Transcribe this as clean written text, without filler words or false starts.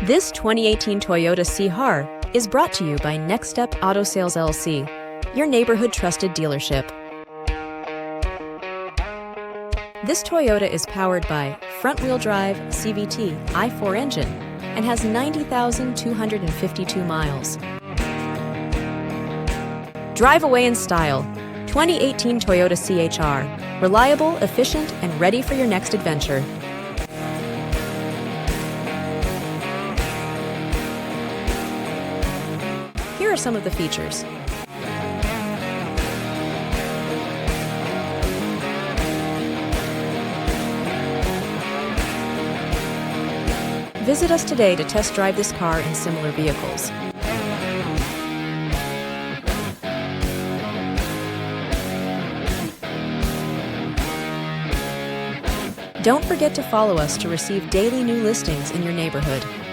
This 2018 Toyota Cihar is brought to you by Next Step Auto Sales LC, your neighborhood trusted dealership. This Toyota is powered by front-wheel drive CVT i4 engine and has 90,252 miles. Drive away in style. 2018 Toyota CHR. Reliable, efficient, and ready for your next adventure. Here are some of the features. Visit us today to test drive this car and similar vehicles. Don't forget to follow us to receive daily new listings in your neighborhood.